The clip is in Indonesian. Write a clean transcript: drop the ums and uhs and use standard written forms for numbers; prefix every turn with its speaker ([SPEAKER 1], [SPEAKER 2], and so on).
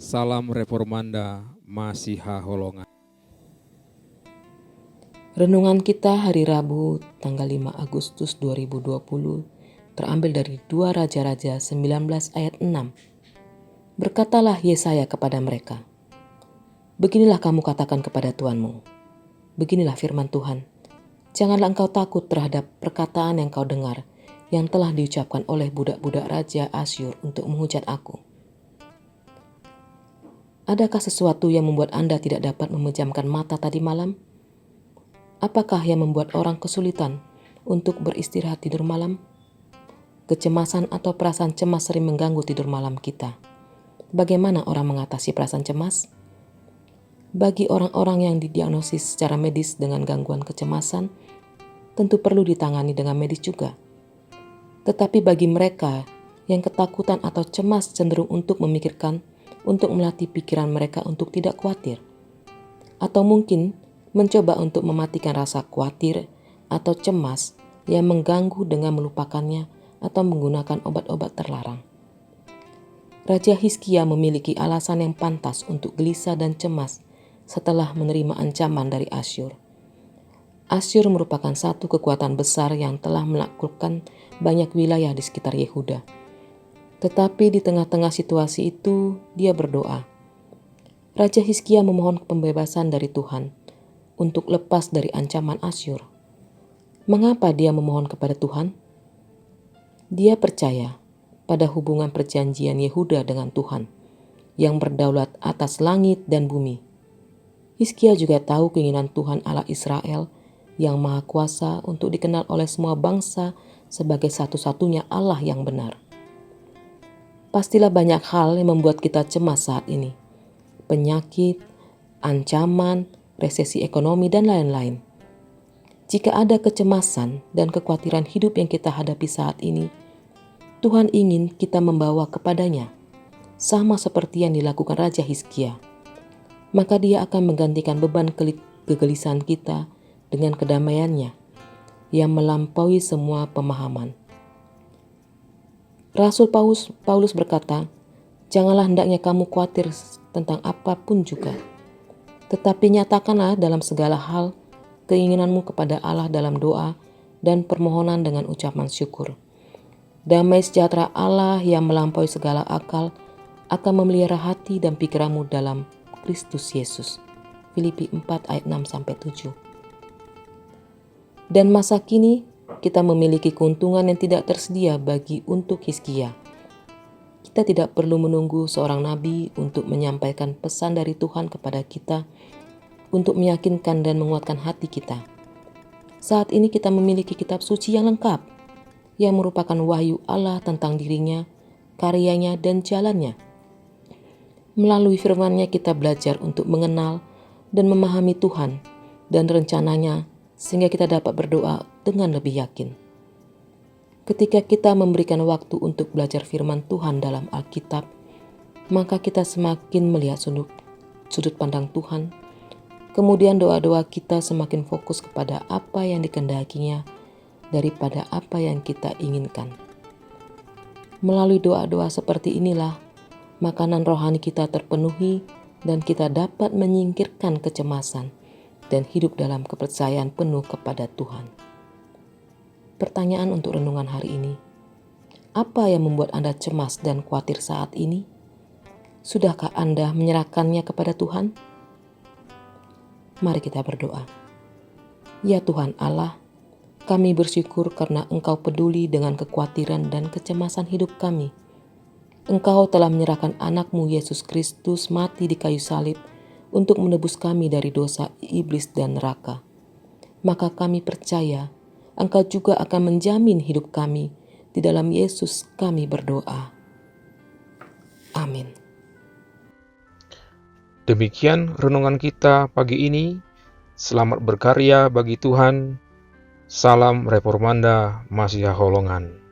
[SPEAKER 1] Salam Reformanda Masiha Holongan.
[SPEAKER 2] Renungan kita hari Rabu tanggal 5 Agustus 2020 terambil dari 2 Raja-Raja 19 ayat 6. Berkatalah Yesaya kepada mereka, "Beginilah kamu katakan kepada Tuhanmu, beginilah firman Tuhan, janganlah engkau takut terhadap perkataan yang kau dengar, yang telah diucapkan oleh budak-budak Raja Asyur untuk menghujat aku. Adakah sesuatu yang membuat Anda tidak dapat memejamkan mata tadi malam? Apakah yang membuat orang kesulitan untuk beristirahat tidur malam? Kecemasan atau perasaan cemas sering mengganggu tidur malam kita. Bagaimana orang mengatasi perasaan cemas? Bagi orang-orang yang didiagnosis secara medis dengan gangguan kecemasan, tentu perlu ditangani dengan medis juga. Tetapi bagi mereka yang ketakutan atau cemas cenderung untuk memikirkan, untuk melatih pikiran mereka untuk tidak khawatir. Atau mungkin mencoba untuk mematikan rasa khawatir atau cemas yang mengganggu dengan melupakannya atau menggunakan obat-obat terlarang. Raja Hizkia memiliki alasan yang pantas untuk gelisah dan cemas setelah menerima ancaman dari Asyur. Asyur merupakan satu kekuatan besar yang telah menaklukkan banyak wilayah di sekitar Yehuda. Tetapi di tengah-tengah situasi itu, dia berdoa. Raja Hizkia memohon pembebasan dari Tuhan untuk lepas dari ancaman Asyur. Mengapa dia memohon kepada Tuhan? Dia percaya pada hubungan perjanjian Yehuda dengan Tuhan yang berdaulat atas langit dan bumi. Hizkia juga tahu keinginan Tuhan Allah Israel yang Maha Kuasa untuk dikenal oleh semua bangsa sebagai satu-satunya Allah yang benar. Pastilah banyak hal yang membuat kita cemas saat ini. Penyakit, ancaman, resesi ekonomi, dan lain-lain. Jika ada kecemasan dan kekhawatiran hidup yang kita hadapi saat ini, Tuhan ingin kita membawa kepadanya, sama seperti yang dilakukan Raja Hizkia. Maka dia akan menggantikan beban kegelisahan kita dengan kedamaiannya yang melampaui semua pemahaman. Rasul Paulus berkata, "Janganlah hendaknya kamu khawatir tentang apapun juga, tetapi nyatakanlah dalam segala hal keinginanmu kepada Allah dalam doa dan permohonan dengan ucapan syukur. Damai sejahtera Allah yang melampaui segala akal akan memelihara hati dan pikiranmu dalam Kristus Yesus." Filipi 4 ayat 6-7. Dan masa kini kita memiliki keuntungan yang tidak tersedia bagi untuk Hizkia. Kita tidak perlu menunggu seorang nabi untuk menyampaikan pesan dari Tuhan kepada kita untuk meyakinkan dan menguatkan hati kita. Saat ini kita memiliki kitab suci yang lengkap, yang merupakan wahyu Allah tentang dirinya, karyanya, dan jalannya. Melalui firman-Nya kita belajar untuk mengenal dan memahami Tuhan dan rencananya sehingga kita dapat berdoa dengan lebih yakin. Ketika kita memberikan waktu untuk belajar firman Tuhan dalam Alkitab, maka kita semakin melihat sudut pandang Tuhan. Kemudian doa-doa kita semakin fokus kepada apa yang dikehendakinya daripada apa yang kita inginkan. Melalui doa-doa seperti inilah, makanan rohani kita terpenuhi dan kita dapat menyingkirkan kecemasan dan hidup dalam kepercayaan penuh kepada Tuhan. Pertanyaan untuk renungan hari ini, apa yang membuat Anda cemas dan khawatir saat ini? Sudahkah Anda menyerahkannya kepada Tuhan? Mari kita berdoa. Ya Tuhan Allah, kami bersyukur karena Engkau peduli dengan kekhawatiran dan kecemasan hidup kami. Engkau telah menyerahkan anak-Mu Yesus Kristus mati di kayu salib untuk menebus kami dari dosa iblis dan neraka. Maka kami percaya Engkau juga akan menjamin hidup kami. Di dalam Yesus kami berdoa. Amin.
[SPEAKER 1] Demikian renungan kita pagi ini. Selamat berkarya bagi Tuhan. Salam Reformanda Masiha Holongan.